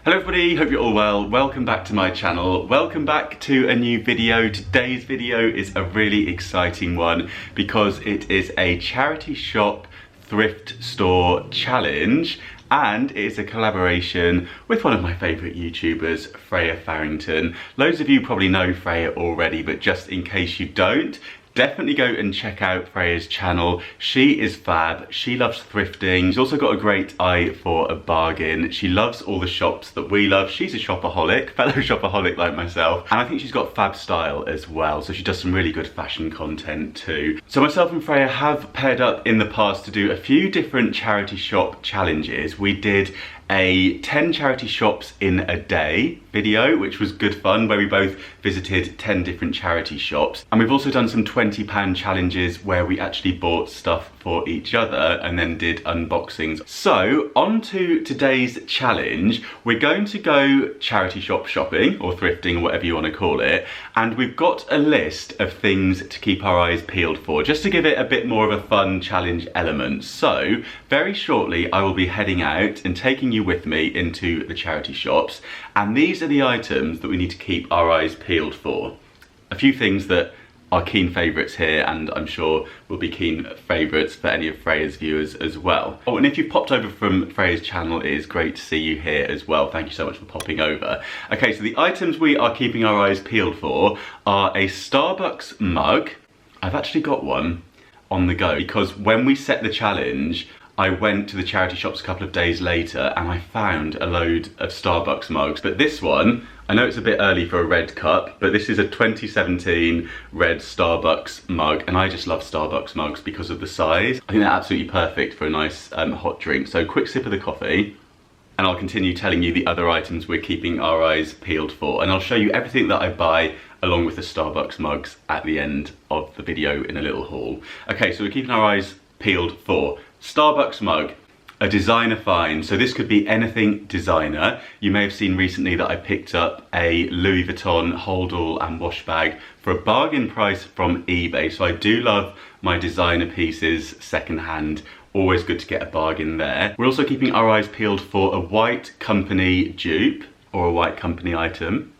Hello everybody, hope you're all well. Welcome back to my channel. Welcome back to a new video. Today's video is a really exciting one because it is a charity shop thrift store challenge and it is a collaboration with one of my favourite YouTubers, Freya Farrington. Loads of you probably know Freya already, but just in case you don't, definitely go and check out Freya's channel. She is fab, she loves thrifting, she's also got a great eye for a bargain. She loves all the shops that we love. She's a shopaholic, fellow shopaholic like myself, and I think she's got fab style as well, so she does some really good fashion content too. So myself and Freya have paired up in the past to do a few different charity shop challenges. We did a 10 charity shops in a day video, which was good fun, where we both visited 10 different charity shops. And we've also done some £20 challenges where we actually bought stuff for each other and then did unboxings. So on to today's challenge. We're going to go charity shop shopping or thrifting or whatever you want to call it. And we've got a list of things to keep our eyes peeled for, just to give it a bit more of a fun challenge element. So very shortly I will be heading out and taking you with me into the charity shops, and these are the items that we need to keep our eyes peeled for. A few things that are keen favourites here, and I'm sure will be keen favourites for any of Freya's viewers as well. Oh, and if you've popped over from Freya's channel, it is great to see you here as well. Thank you so much for popping over. Okay, so the items we are keeping our eyes peeled for are a Starbucks mug. I've actually got one on the go because when we set the challenge, I went to the charity shops a couple of days later and I found a load of Starbucks mugs. But this one, I know it's a bit early for a red cup, but this is a 2017 red Starbucks mug, and I just love Starbucks mugs because of the size. I think they're absolutely perfect for a nice hot drink. So quick sip of the coffee, and I'll continue telling you the other items we're keeping our eyes peeled for. And I'll show you everything that I buy along with the Starbucks mugs at the end of the video in a little haul. Okay, so we're keeping our eyes peeled for Starbucks mug, a designer find. So this could be anything designer. You may have seen recently that I picked up a Louis Vuitton hold-all and wash bag for a bargain price from eBay. So I do love my designer pieces secondhand. Always good to get a bargain there. We're also keeping our eyes peeled for a white company dupe or a white company item.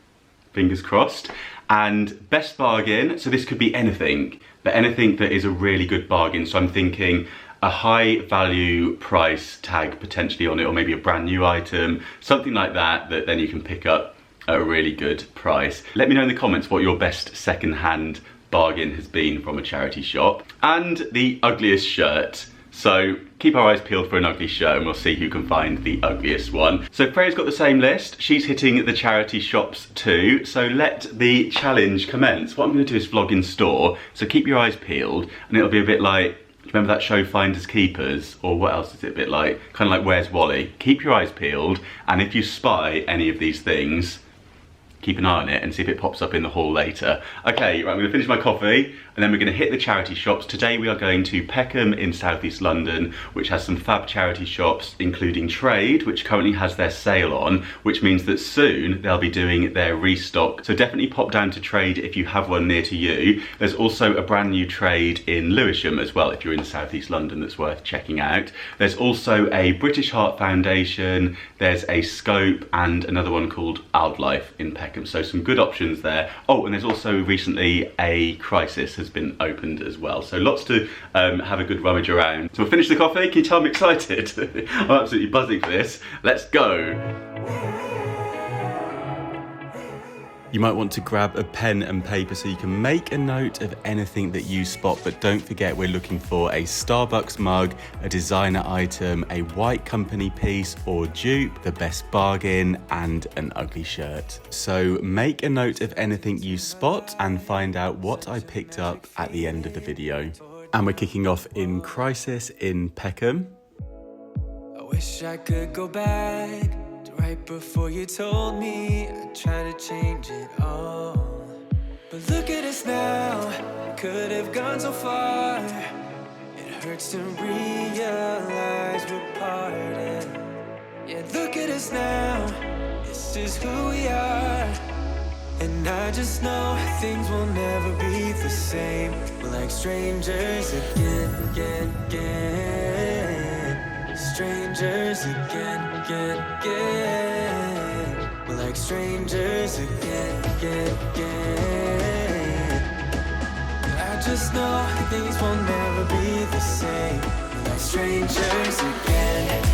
Fingers crossed. And best bargain, so this could be anything, but anything that is a really good bargain. So I'm thinking a high value price tag potentially on it, or maybe a brand new item, something like that, that then you can pick up at a really good price. Let me know in the comments what your best second-hand bargain has been from a charity shop. And the ugliest shirt. So keep our eyes peeled for an ugly shirt and we'll see who can find the ugliest one. So Freya's got the same list. She's hitting the charity shops too. So let the challenge commence. What I'm going to do is vlog in store. So keep your eyes peeled, and it'll be a bit like, remember that show Finders Keepers? Or what else is it a bit like? Kind of like Where's Wally? Keep your eyes peeled, and if you spy any of these things, keep an eye on it and see if it pops up in the haul later. Okay, right, I'm gonna finish my coffee and then we're gonna hit the charity shops. Today we are going to Peckham in southeast London, which has some fab charity shops, including Trade, which currently has their sale on, which means that soon they'll be doing their restock. So definitely pop down to Trade if you have one near to you. There's also a brand new Trade in Lewisham as well, if you're in southeast London, that's worth checking out. There's also a British Heart Foundation, there's a Scope, and another one called Wildlife in Peckham. So some good options there. Oh, and there's also recently a Crisis has been opened as well. So lots to have a good rummage around. So we'll finish the coffee. Can you tell I'm excited? I'm absolutely buzzing for this. Let's go. You might want to grab a pen and paper so you can make a note of anything that you spot, but don't forget we're looking for a Starbucks mug, a designer item, a white company piece or dupe, the best bargain, and an ugly shirt. So make a note of anything you spot and find out what I picked up at the end of the video. And we're kicking off in Crisis in Peckham. I wish I could go back right before you told me I'd try to change it all. But look at us now, could have gone so far. It hurts to realize we're parted. Yeah, look at us now, this is who we are. And I just know things will never be the same. We're like strangers again. Strangers again. like strangers again, again, again. I just know things will never be the same. We're like strangers again.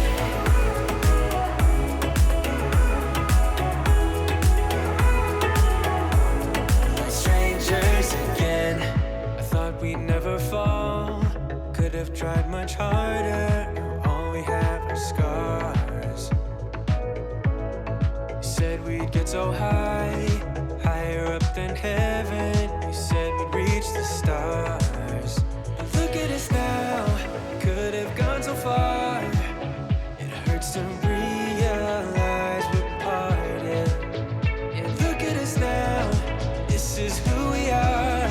We'd never fall, could have tried much harder. Now all we have are scars. You said we'd get so high, higher up than heaven. You said we'd reach the stars. But look at us now, could have gone so far. It hurts to realize we're parted. Yeah, look at us now, this is who we are.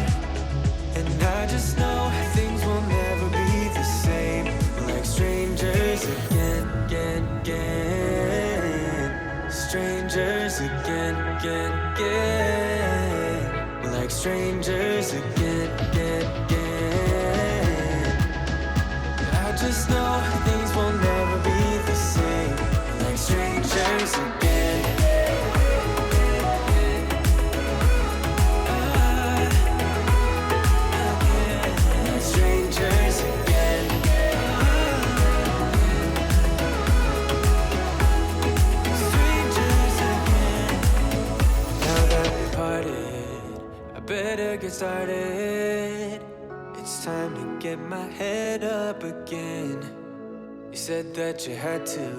And I just know things will never be the same. We're like strangers again, again, again. Strangers again, again, again. We're like strangers again, again, again. I just know things will never be the same. We're like strangers again. Better get started. It's time to get my head up again. You said that you had to.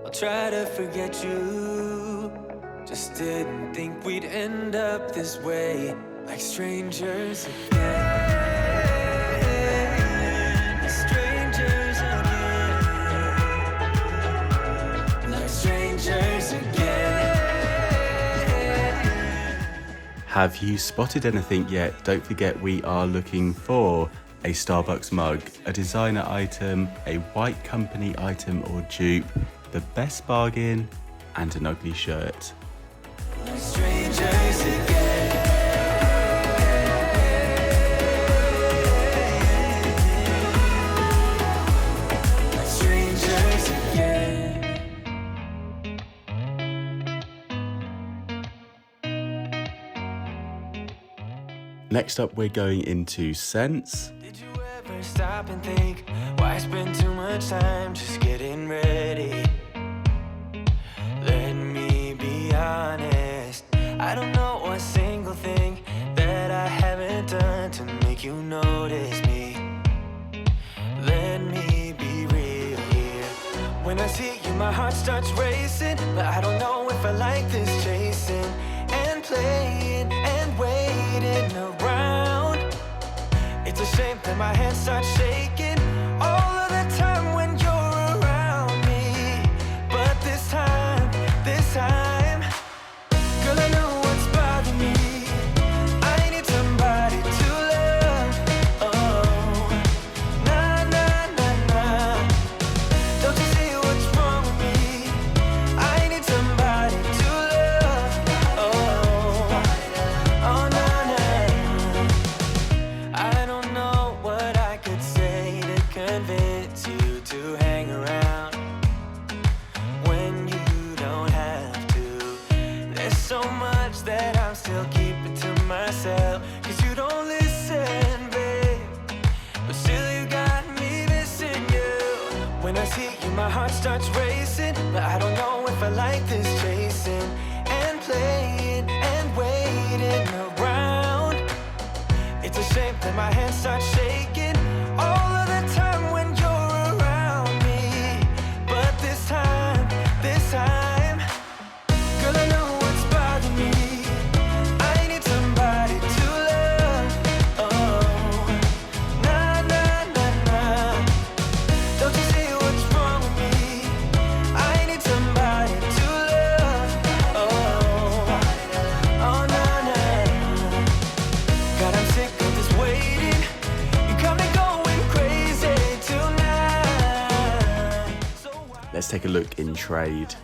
I'll try to forget you. Just didn't think we'd end up this way, like strangers again. Strangers again. Like strangers again. Have you spotted anything yet? Don't forget we are looking for a Starbucks mug, a designer item, a white company item or dupe, the best bargain, and an ugly shirt. Strangers again. Strangers again. Next up, we're going into scents. Did you ever stop and think, why spend too much time just getting ready? Let me be honest, I don't know a single thing that I haven't done to make you notice me. Let me be real here. When I see you, my heart starts racing, but I don't know if I like this chasing and playing and waiting around. It's a shame that my hands start shaking all of the time when you're around me. But this time, girl, I know what's bothering me. I need somebody to love. Oh, nah, nah, nah, nah. Don't you see what's wrong with me? I need somebody to love. Oh, oh, nah, nah. I don't know what I could say to convince you to hang around when you don't have to. There's so much that I'm still keeping to myself, 'cause you don't listen, babe. But still you got me missing you. When I see you, my heart starts racing, but I don't know if I like this chasing and playing and waiting around. It's a shame that my hands start shaking all of the time when you're around me. But this time, girl, I know what's bothering me. I need somebody to love. Oh, nah, nah, nah, nah. Don't you see what's wrong with me? I need somebody to love. Oh, oh, nah, nah. God, I'm sick of this waiting. You got me going crazy tonight. So Let's take a look in trade.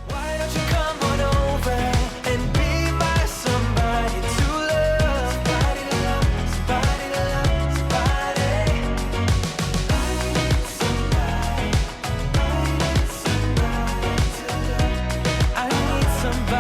why don't you come on over and be my somebody to love? Somebody to love, somebody to love, somebody. I need somebody to love. I need somebody.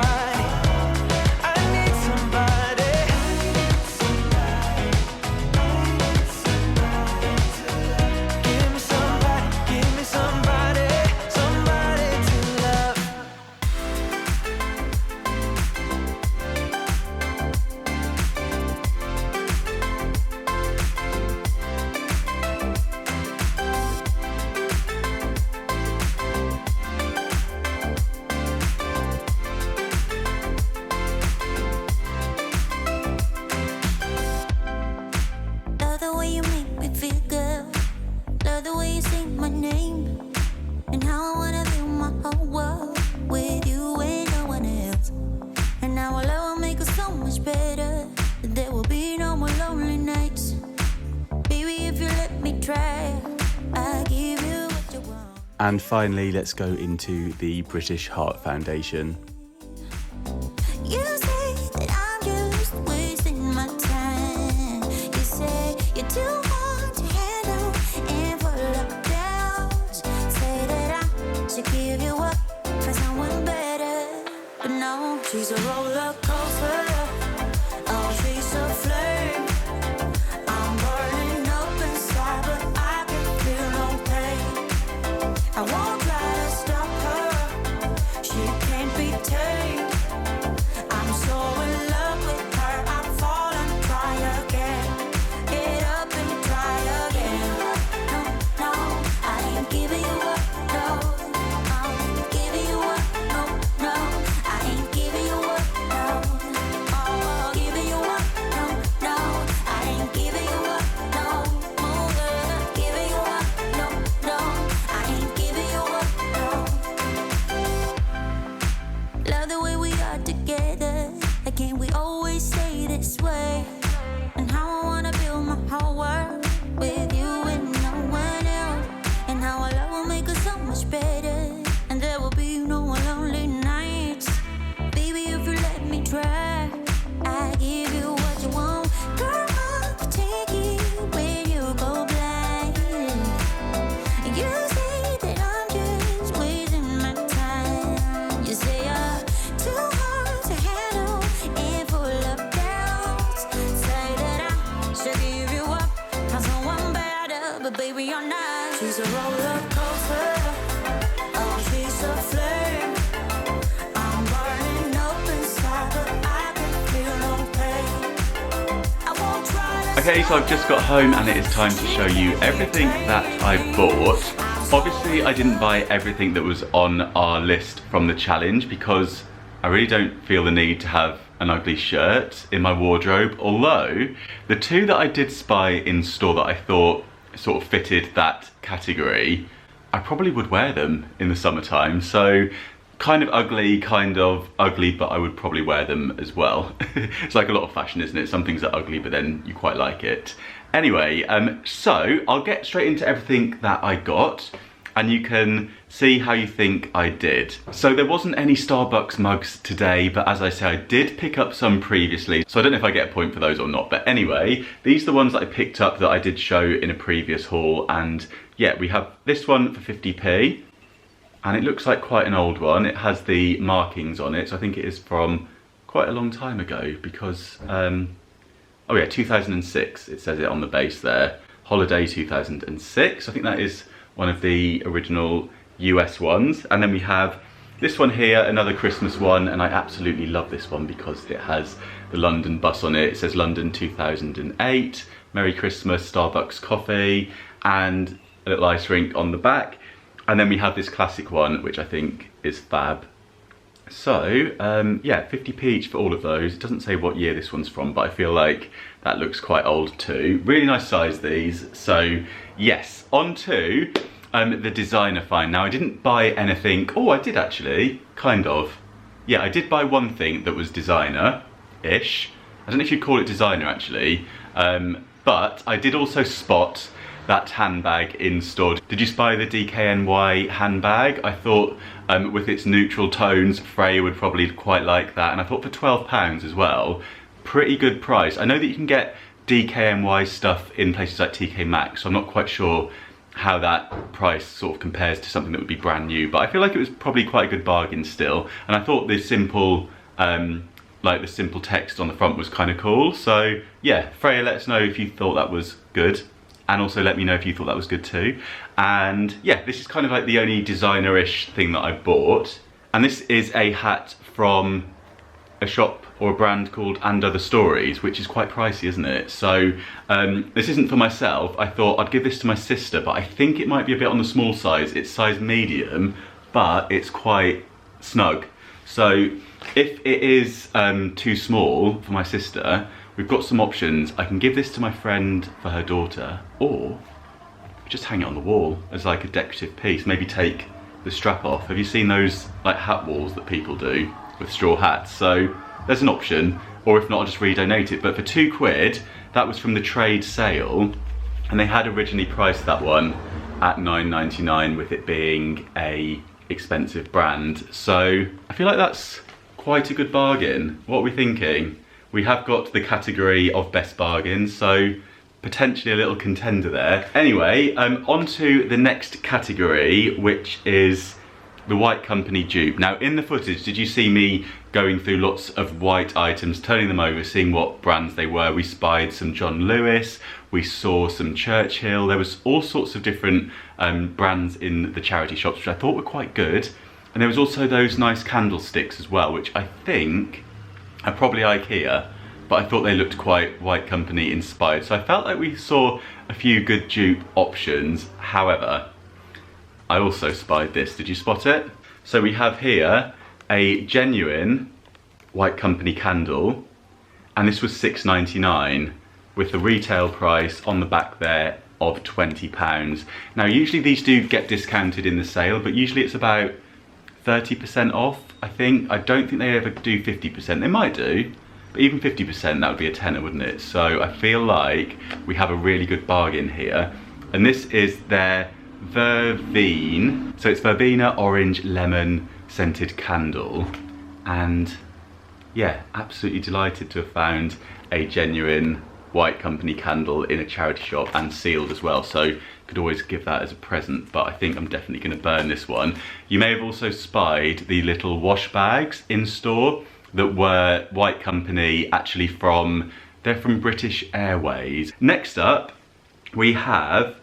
And finally, let's go into the British Heart Foundation. You say that I'm just wasting my time. You say you're too hard to handle and full of doubts. Say that I should give you up for someone better. But no, she's a roller coaster. Oh, she's a flame. I'm burning up inside, but I can feel no pain. I won't try to stop her. She can't be tamed. I'm so in love with her, I fall and try again. Get up and try again. No, no, I ain't giving you up. No, I'm giving you up. No, no, I ain't giving you up. No, oh, giving you up. No, no, I ain't giving you up. No, giving you up. No, no, I ain't giving you up. No. Love the way we are together. Again, we always stay this way. And how I wanna build my whole world with you and no one else. And how our love will make us so much better. And there will be no lonely nights. Baby, if you let me try, I give you what you want. Girl, I'll take it when you go blind. You say that I'm just wasting my time. You say you're too hard to handle and full of doubts. Say that I should give you up for someone better, but baby you're not. She's a roller coaster. Oh, she's a flame. I'm burning up inside, but I can feel no pain. I won't try to Okay, so I've just got home and it is time to show you everything that I bought. Obviously, I didn't buy everything that was on our list from the challenge because I really don't feel the need to have an ugly shirt in my wardrobe, although the two that I did spy in store that I thought sort of fitted that category, I probably would wear them in the summertime. So kind of ugly, but I would probably wear them as well. It's like a lot of fashion, isn't it? Some things are ugly, but then you quite like it. Anyway, so I'll get straight into everything that I got and you can see how you think I did. So there wasn't any Starbucks mugs today, but as I say, I did pick up some previously. So I don't know if I get a point for those or not, but anyway, these are the ones that I picked up that I did show in a previous haul. And yeah, we have this one for 50p. And it looks like quite an old one. It has the markings on it, so I think it is from quite a long time ago because, oh yeah, 2006, it says it on the base there. Holiday 2006, I think that is one of the original US ones. And then we have this one here, another Christmas one, and I absolutely love this one because it has the London bus on it. It says London 2008, Merry Christmas, Starbucks coffee, and a little ice rink on the back. And then we have this classic one, which I think is fab. So, yeah, 50p each for all of those. It doesn't say what year this one's from, but I feel like that looks quite old too. Really nice size, these. So, yes, on to the designer find. Now, I didn't buy anything. Oh, I did actually, kind of. Yeah, I did buy one thing that was designer-ish. I don't know if you'd call it designer, actually. But I did also spot that handbag in store. Did you spy the DKNY handbag? I thought with its neutral tones, Freya would probably quite like that. And I thought for £12 as well, pretty good price. I know that you can get DKNY stuff in places like TK Maxx, so I'm not quite sure how that price sort of compares to something that would be brand new, but I feel like it was probably quite a good bargain still. And I thought this simple, like the simple text on the front was kind of cool. So yeah, Freya, let us know if you thought that was good. And also let me know if you thought that was good too. And yeah, this is kind of like the only designer-ish thing that I bought. And this is a hat from a shop or a brand called And Other Stories, which is quite pricey, isn't it? So this isn't for myself. I thought I'd give this to my sister, but I think it might be a bit on the small size. It's size medium, but it's quite snug. So if it is too small for my sister, we've got some options. I can give this to my friend for her daughter, or just hang it on the wall as like a decorative piece. Maybe take the strap off. Have you seen those like hat walls that people do with straw hats? So there's an option, or if not, I'll just redonate it. But for £2, that was from the trade sale. and they had originally priced that one at £9.99 with it being a expensive brand. So I feel like that's quite a good bargain. What are we thinking? We have got the category of best bargains, so potentially a little contender there. Anyway, on to the next category, which is the White Company dupe. Now in the footage, did you see me going through lots of white items, turning them over, seeing what brands they were? We spied some John Lewis, we saw some Churchill, there was all sorts of different brands in the charity shops, which I thought were quite good. And there was also those nice candlesticks as well, which I think are probably IKEA, but I thought they looked quite White Company inspired. So I felt like we saw a few good dupe options. However, I also spied this. Did you spot it? So we have here a genuine White Company candle, and this was £6.99 with the retail price on the back there of £20. Now usually these do get discounted in the sale, but usually it's about 30% off, I think. I don't think they ever do 50%. They might do, but even 50%, that would be a tenner, wouldn't it? So I feel like we have a really good bargain here. And this is their verbena. So it's verbena orange lemon scented candle. And yeah, absolutely delighted to have found a genuine White Company candle in a charity shop and sealed as well. So could always give that as a present, but I think I'm definitely going to burn this one. You may have also spied the little wash bags in store that were White Company, actually they're from British Airways. Next up, we have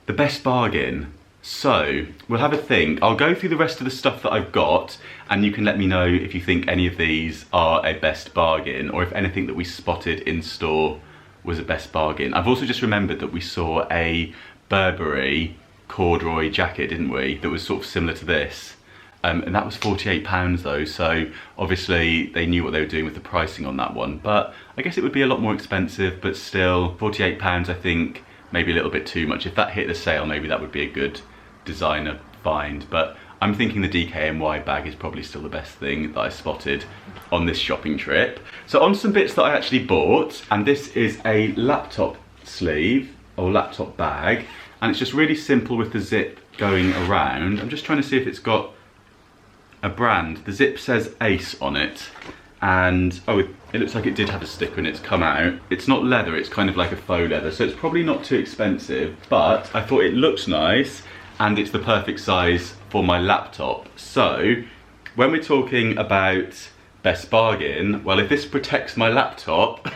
the best bargain. So we'll have a think. I'll go through the rest of the stuff that I've got, and you can let me know if you think any of these are a best bargain, or if anything that we spotted in store was a best bargain. I've also just remembered that we saw a Burberry corduroy jacket, didn't we, that was sort of similar to this, and that was £48 though, so obviously they knew what they were doing with the pricing on that one. But I guess it would be a lot more expensive, but still £48 I think maybe a little bit too much. If that hit the sale, maybe that would be a good designer find, but I'm thinking the DKNY bag is probably still the best thing that I spotted on this shopping trip. So on some bits that I actually bought, and this is a laptop sleeve or laptop bag, and it's just really simple with the zip going around. I'm just trying to see if it's got a brand. The zip says Ace on it, and oh, it looks like it did have a sticker and it's come out. It's not leather, it's kind of like a faux leather, so it's probably not too expensive, but I thought it looks nice and it's the perfect size for my laptop. So when we're talking about best bargain, well, if this protects my laptop,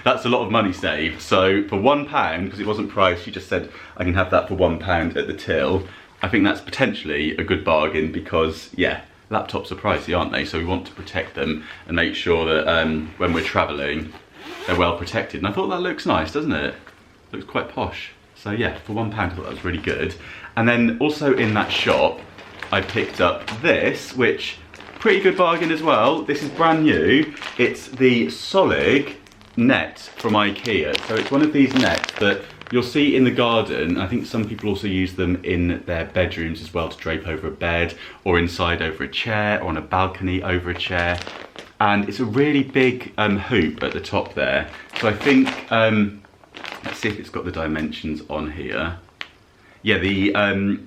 that's a lot of money saved. So for £1, because it wasn't priced, she just said I can have that for £1 at the till. I think that's potentially a good bargain because, yeah, laptops are pricey, aren't they? So we want to protect them and make sure that when we're traveling, they're well protected. And I thought that looks nice, doesn't it? Looks quite posh. So yeah, for £1, I thought that was really good. And then also in that shop, I picked up this, which pretty good bargain as well. This is brand new. It's the Solid net from IKEA. So it's one of these nets that you'll see in the garden. I think some people also use them in their bedrooms as well, to drape over a bed or inside over a chair or on a balcony over a chair. And it's a really big hoop at the top there. So I think, let's see if it's got the dimensions on here. Yeah, the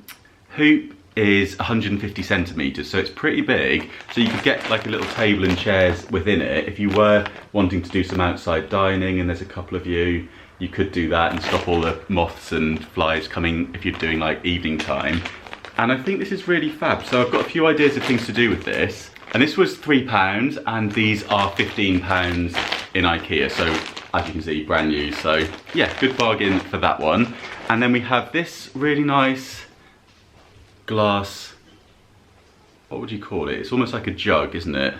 hoop is 150 centimeters, so it's pretty big. So you could get like a little table and chairs within it. If you were wanting to do some outside dining and there's a couple of you, you could do that and stop all the moths and flies coming if you're doing like evening time. And I think this is really fab. So I've got a few ideas of things to do with this. And this was £3 and these are £15 in IKEA. So as you can see, brand new. So yeah, good bargain for that one. And then we have this really nice glass, what would you call it? It's almost like a jug, isn't it?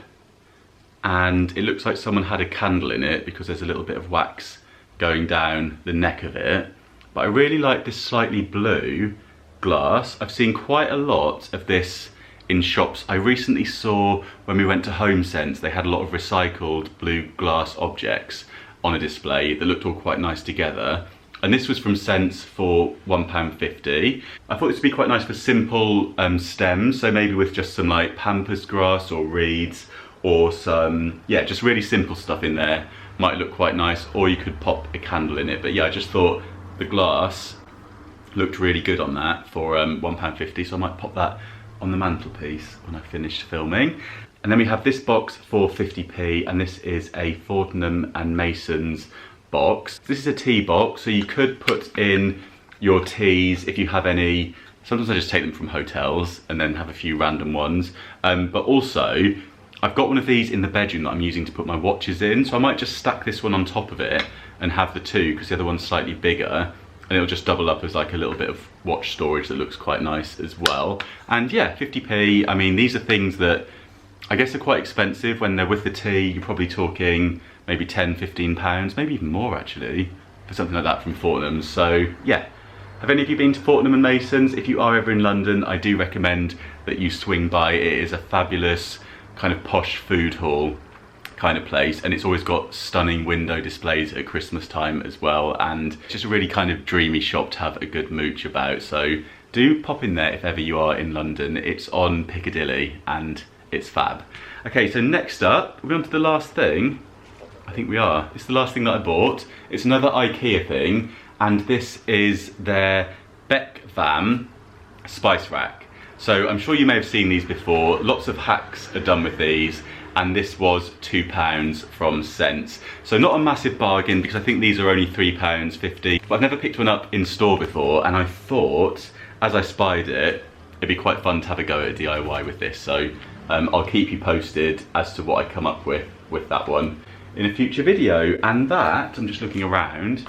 And it looks like someone had a candle in it because there's a little bit of wax going down the neck of it. But I really like this slightly blue glass. I've seen quite a lot of this in shops. I recently saw when we went to HomeSense, they had a lot of recycled blue glass objects on a display that looked all quite nice together. And this was from Sense for £1.50. I thought this would be quite nice for simple stems, so maybe with just some like pampas grass or reeds or some, yeah, just really simple stuff in there. Might look quite nice, or you could pop a candle in it. But yeah, I just thought the glass looked really good on that for £1.50, so I might pop that on the mantelpiece when I finished filming. And then we have this box for 50p, and this is a Fortnum and Mason's box. This is a tea box, so you could put in your teas if you have any. Sometimes I just take them from hotels and then have a few random ones. But also, I've got one of these in the bedroom that I'm using to put my watches in, so I might just stack this one on top of it and have the two, because the other one's slightly bigger, and it'll just double up as like a little bit of watch storage that looks quite nice as well. And yeah, 50p, I mean, these are things that I guess are quite expensive. When they're with the tea, you're probably talking maybe 10, 15 pounds, maybe even more actually, for something like that from Fortnum's. So yeah, have any of you been to Fortnum and Mason's? If you are ever in London, I do recommend that you swing by. It is a fabulous kind of posh food hall kind of place, and it's always got stunning window displays at Christmas time as well, and it's just a really kind of dreamy shop to have a good mooch about. So do pop in there if ever you are in London. It's on Piccadilly and it's fab. Okay, so next up, we're on to the last thing. I think we are. It's the last thing that I bought. It's another IKEA thing, and this is their Peckham spice rack. So I'm sure you may have seen these before. Lots of hacks are done with these, and this was £2 from Sense. So not a massive bargain, because I think these are only £3.50. But I've never picked one up in store before, and I thought, as I spied it, it'd be quite fun to have a go at a DIY with this. So I'll keep you posted as to what I come up with that one in a future video. And that, I'm just looking around,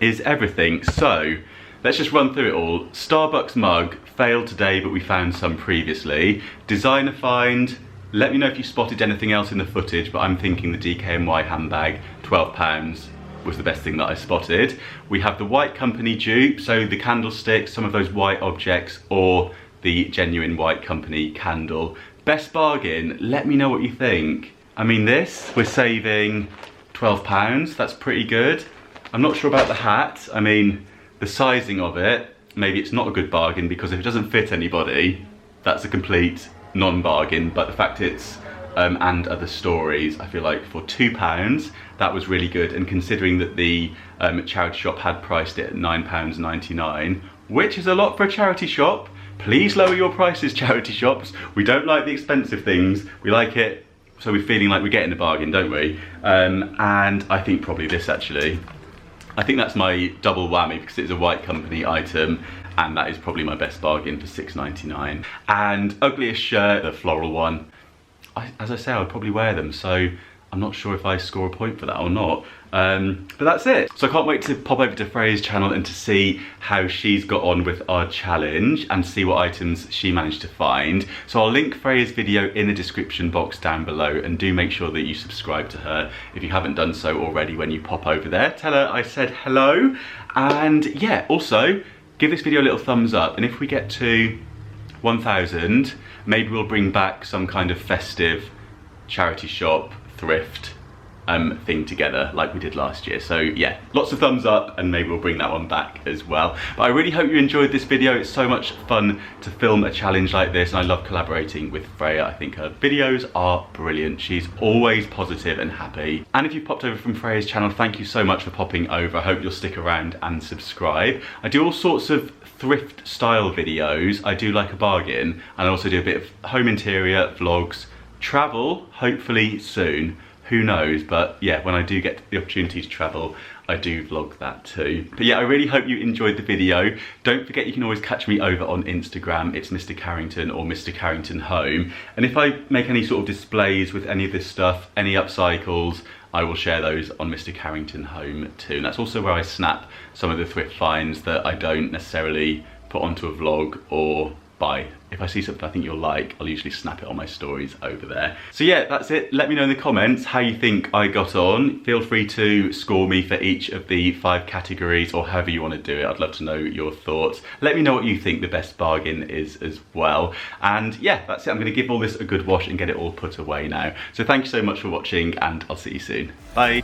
is everything. So let's just run through it all. Starbucks mug, failed today, but we found some previously. Designer find. Let me know if you spotted anything else in the footage, but I'm thinking the DKNY handbag, £12 was the best thing that I spotted. We have the White Company dupe, so the candlesticks, some of those white objects, or the genuine White Company candle. Best bargain, let me know what you think. I mean, this, we're saving £12, that's pretty good. I'm not sure about the hat. I mean, the sizing of it, maybe it's not a good bargain, because if it doesn't fit anybody, that's a complete non-bargain. But the fact it's and other stories, I feel like for £2 that was really good. And considering that the charity shop had priced it at £9.99, which is a lot for a charity shop, please lower your prices, charity shops. We don't like the expensive things, we like it so we're feeling like we're getting a bargain, don't we? And I think probably this actually, I think that's my double whammy, because it's a White Company item, and that is probably my best bargain for £6.99. And ugliest shirt, the floral one, as I say, I would probably wear them, so I'm not sure if I score a point for that or not. But that's it. So I can't wait to pop over to Freya's channel and to see how she's got on with our challenge and see what items she managed to find. So I'll link Freya's video in the description box down below, and do make sure that you subscribe to her if you haven't done so already when you pop over there. Tell her I said hello. And yeah, also give this video a little thumbs up, and if we get to 1,000, maybe we'll bring back some kind of festive charity shop thrift thing together like we did last year. So yeah, lots of thumbs up, and maybe we'll bring that one back as well. But I really hope you enjoyed this video. It's so much fun to film a challenge like this, and I love collaborating with Freya. I think her videos are brilliant. She's always positive and happy. And if you've popped over from Freya's channel, thank you so much for popping over. I hope you'll stick around and subscribe. I do all sorts of thrift style videos. I do like a bargain, and I also do a bit of home interior vlogs, travel, hopefully soon. Who knows, but yeah, when I do get the opportunity to travel, I do vlog that too. But yeah, I really hope you enjoyed the video. Don't forget, you can always catch me over on Instagram. It's Mr. Carrington or Mr. Carrington Home. And if I make any sort of displays with any of this stuff, any upcycles, I will share those on Mr. Carrington Home too. And that's also where I snap some of the thrift finds that I don't necessarily put onto a vlog or buy. If I see something I think you'll like, I'll usually snap it on my stories over there. So yeah, that's it. Let me know in the comments how you think I got on. Feel free to score me for each of the 5 categories, or however you want to do it. I'd love to know your thoughts. Let me know what you think the best bargain is as well. And yeah, that's it. I'm going to give all this a good wash and get it all put away now. So thank you so much for watching, and I'll see you soon. Bye.